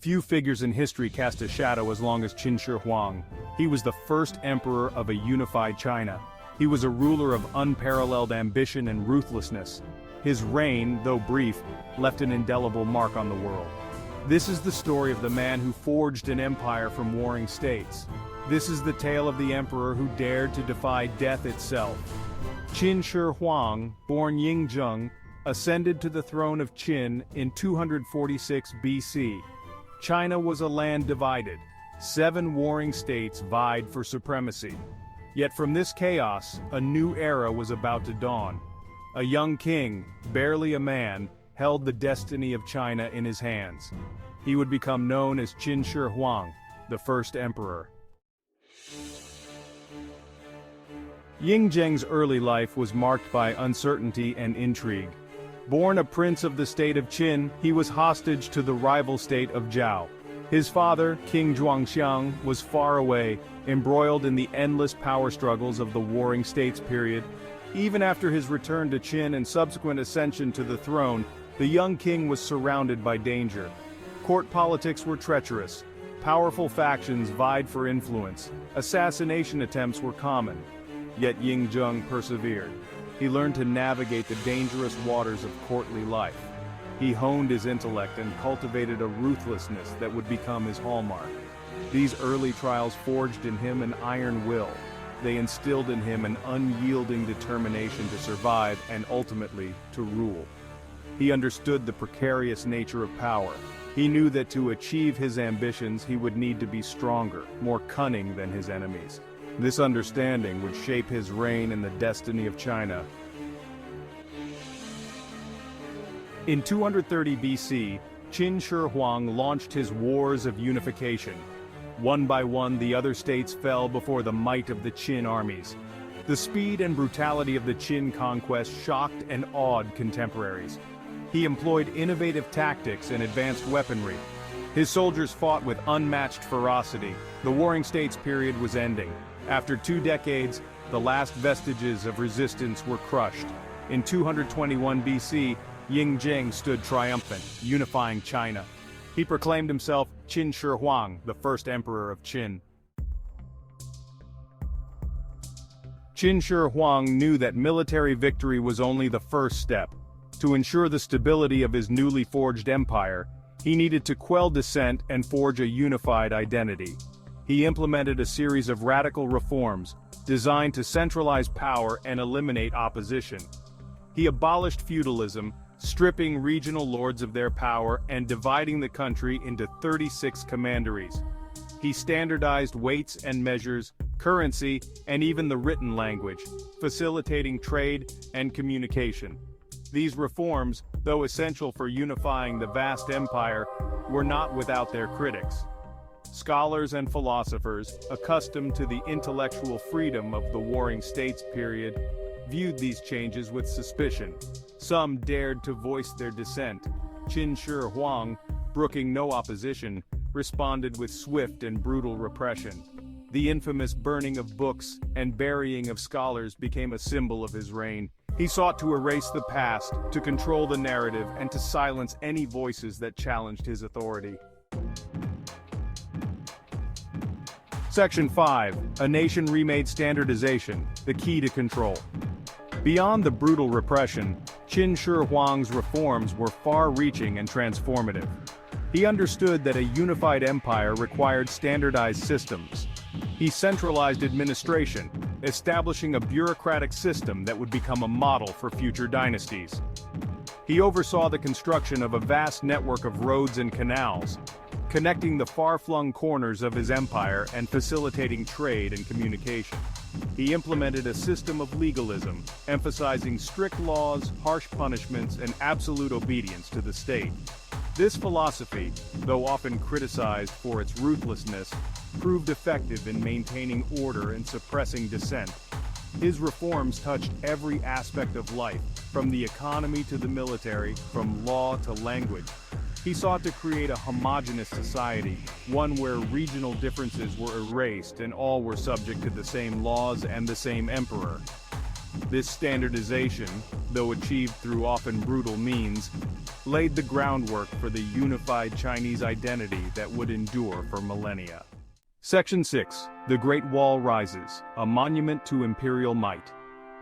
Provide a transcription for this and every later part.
Few figures in history cast a shadow as long as Qin Shi Huang. He was the first emperor of a unified China. He was a ruler of unparalleled ambition and ruthlessness. His reign, though brief, left an indelible mark on the world. This is the story of the man who forged an empire from warring states. This is the tale of the emperor who dared to defy death itself. Qin Shi Huang, born Yingzheng, ascended to the throne of Qin in 246 BC. China was a land divided. 7 warring states vied for supremacy. Yet from this chaos, a new era was about to dawn. A young king, barely a man, held the destiny of China in his hands. He would become known as Qin Shi Huang, the first emperor. Yingzheng's early life was marked by uncertainty and intrigue. Born a prince of the state of Qin, he was hostage to the rival state of Zhao. His father, King Zhuangxiang, was far away, embroiled in the endless power struggles of the warring states period. Even after his return to Qin and subsequent ascension to the throne, the young king was surrounded by danger. Court politics were treacherous. Powerful factions vied for influence. Assassination attempts were common. Yet Yingzheng persevered. He learned to navigate the dangerous waters of courtly life. He honed his intellect and cultivated a ruthlessness that would become his hallmark. These early trials forged in him an iron will. They instilled in him an unyielding determination to survive and ultimately to rule. He understood the precarious nature of power. He knew that to achieve his ambitions he would need to be stronger, more cunning than his enemies. This understanding would shape his reign and the destiny of China. In 230 BC, Qin Shi Huang launched his wars of unification. One by one, the other states fell before the might of the Qin armies. The speed and brutality of the Qin conquest shocked and awed contemporaries. He employed innovative tactics and advanced weaponry. His soldiers fought with unmatched ferocity. The warring states period was ending. After 2 decades, the last vestiges of resistance were crushed. In 221 BC, Yingzheng stood triumphant, unifying China. He proclaimed himself Qin Shi Huang, the first emperor of Qin. Qin Shi Huang knew that military victory was only the first step. To ensure the stability of his newly forged empire, he needed to quell dissent and forge a unified identity. He implemented a series of radical reforms, designed to centralize power and eliminate opposition. He abolished feudalism, stripping regional lords of their power and dividing the country into 36 commanderies. He standardized weights and measures, currency, and even the written language, facilitating trade and communication. These reforms, though essential for unifying the vast empire, were not without their critics. Scholars and philosophers, accustomed to the intellectual freedom of the warring states period, viewed these changes with suspicion. Some dared to voice their dissent. Qin Shi Huang, brooking no opposition, responded with swift and brutal repression. The infamous burning of books and burying of scholars became a symbol of his reign. He sought to erase the past, to control the narrative, and to silence any voices that challenged his authority. Section 5. A nation remade standardization, the key to control. Beyond the brutal repression, Qin Shi Huang's reforms were far-reaching and transformative. He understood that a unified empire required standardized systems. He centralized administration, establishing a bureaucratic system that would become a model for future dynasties. He oversaw the construction of a vast network of roads and canals, connecting the far-flung corners of his empire and facilitating trade and communication. He implemented a system of legalism, emphasizing strict laws, harsh punishments, and absolute obedience to the state. This philosophy, though often criticized for its ruthlessness, proved effective in maintaining order and suppressing dissent. His reforms touched every aspect of life, from the economy to the military, from law to language. He sought to create a homogeneous society, one where regional differences were erased and all were subject to the same laws and the same emperor. This standardization, though achieved through often brutal means, laid the groundwork for the unified Chinese identity that would endure for millennia. Section 6. The Great Wall rises, a monument to imperial might.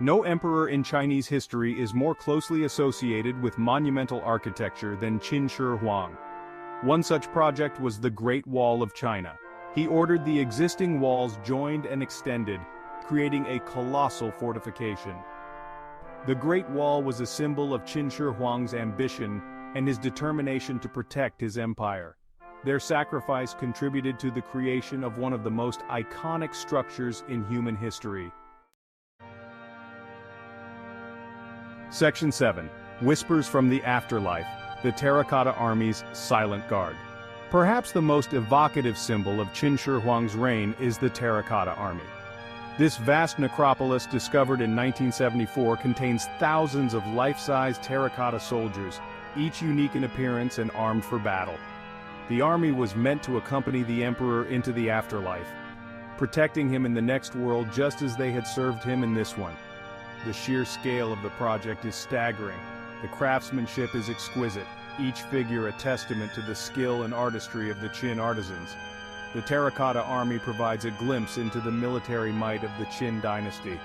No emperor in Chinese history is more closely associated with monumental architecture than Qin Shi Huang. One such project was the Great Wall of China. He ordered the existing walls joined and extended, creating a colossal fortification. The Great Wall was a symbol of Qin Shi Huang's ambition and his determination to protect his empire. Their sacrifice contributed to the creation of one of the most iconic structures in human history. Section 7. Whispers from the Afterlife, the Terracotta Army's Silent Guard. Perhaps the most evocative symbol of Qin Shi Huang's reign is the Terracotta Army. This vast necropolis discovered in 1974 contains thousands of life-size terracotta soldiers, each unique in appearance and armed for battle. The army was meant to accompany the emperor into the afterlife, protecting him in the next world just as they had served him in this one. The sheer scale of the project is staggering. The craftsmanship is exquisite, each figure a testament to the skill and artistry of the Qin artisans. The Terracotta Army provides a glimpse into the military might of the Qin dynasty.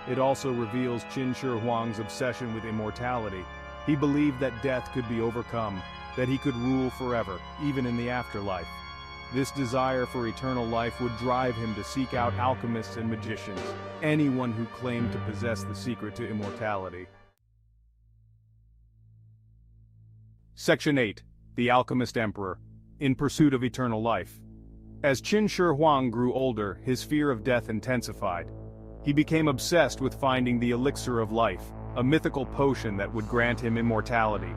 It also reveals Qin Shi Huang's obsession with immortality. He believed that death could be overcome, that he could rule forever, even in the afterlife. This desire for eternal life would drive him to seek out alchemists and magicians, anyone who claimed to possess the secret to immortality. Section 8. The Alchemist Emperor, in pursuit of eternal life. As Qin Shi Huang grew older, his fear of death intensified. He became obsessed with finding the elixir of life, a mythical potion that would grant him immortality.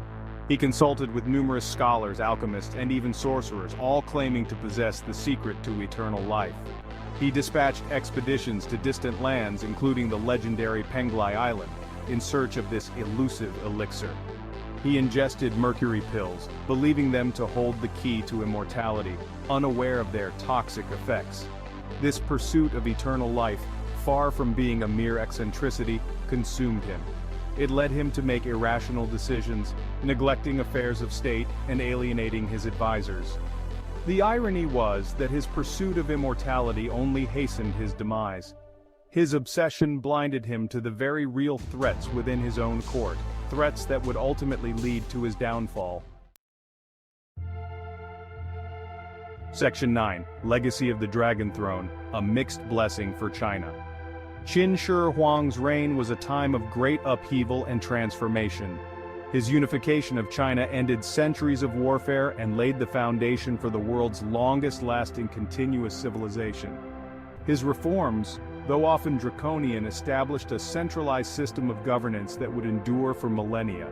He consulted with numerous scholars, alchemists, and even sorcerers, all claiming to possess the secret to eternal life. He dispatched expeditions to distant lands, including the legendary Penglai Island, in search of this elusive elixir. He ingested mercury pills, believing them to hold the key to immortality, unaware of their toxic effects. This pursuit of eternal life, far from being a mere eccentricity, consumed him. It led him to make irrational decisions, neglecting affairs of state and alienating his advisors. The irony was that his pursuit of immortality only hastened his demise. His obsession blinded him to the very real threats within his own court, threats that would ultimately lead to his downfall. Section 9. Legacy of the Dragon Throne, a mixed blessing for China. Qin Shi Huang's reign was a time of great upheaval and transformation. His unification of China ended centuries of warfare and laid the foundation for the world's longest-lasting continuous civilization. His reforms, though often draconian, established a centralized system of governance that would endure for millennia.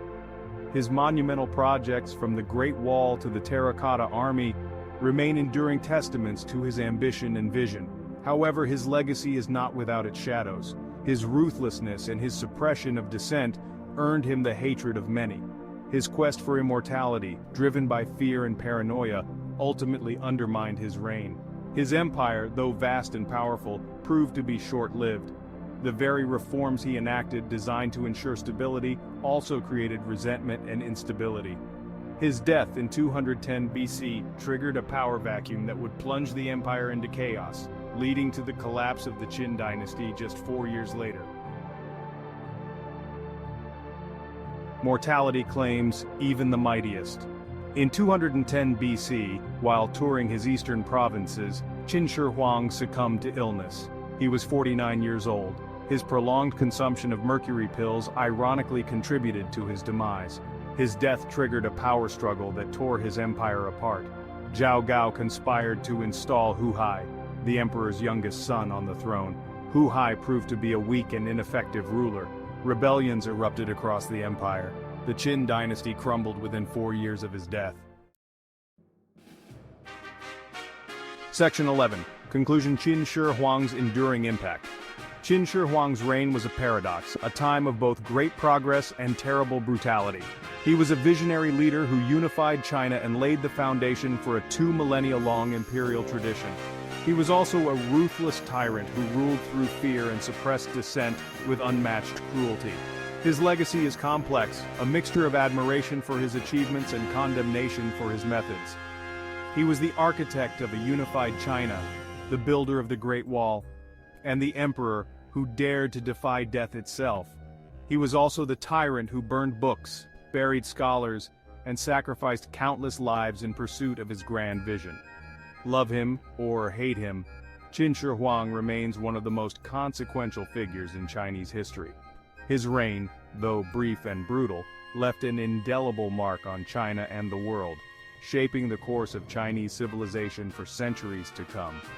His monumental projects, from the Great Wall to the Terracotta Army, remain enduring testaments to his ambition and vision. However, his legacy is not without its shadows. His ruthlessness and his suppression of dissent earned him the hatred of many. His quest for immortality, driven by fear and paranoia, ultimately undermined his reign. His empire, though vast and powerful, proved to be short-lived. The very reforms he enacted, designed to ensure stability, also created resentment and instability. His death in 210 BC triggered a power vacuum that would plunge the empire into chaos, leading to the collapse of the Qin dynasty just 4 years later. Mortality claims even the mightiest. In 210 BC, while touring his eastern provinces, Qin Shi Huang succumbed to illness. He was 49 years old. His prolonged consumption of mercury pills ironically contributed to his demise. His death triggered a power struggle that tore his empire apart. Zhao Gao conspired to install Hu Hai, the emperor's youngest son, on the throne. Hu Hai proved to be a weak and ineffective ruler. Rebellions erupted across the empire. The Qin dynasty crumbled within 4 years of his death. Section 11. Conclusion. Qin Shi Huang's enduring impact. Qin Shi Huang's reign was a paradox, a time of both great progress and terrible brutality. He was a visionary leader who unified China and laid the foundation for a 2 millennia-long imperial tradition. He was also a ruthless tyrant who ruled through fear and suppressed dissent with unmatched cruelty. His legacy is complex, a mixture of admiration for his achievements and condemnation for his methods. He was the architect of a unified China, the builder of the Great Wall, and the emperor who dared to defy death itself. He was also the tyrant who burned books, buried scholars, and sacrificed countless lives in pursuit of his grand vision. Love him or hate him, Qin Shi Huang remains one of the most consequential figures in Chinese history. His reign, though brief and brutal, left an indelible mark on China and the world, shaping the course of Chinese civilization for centuries to come.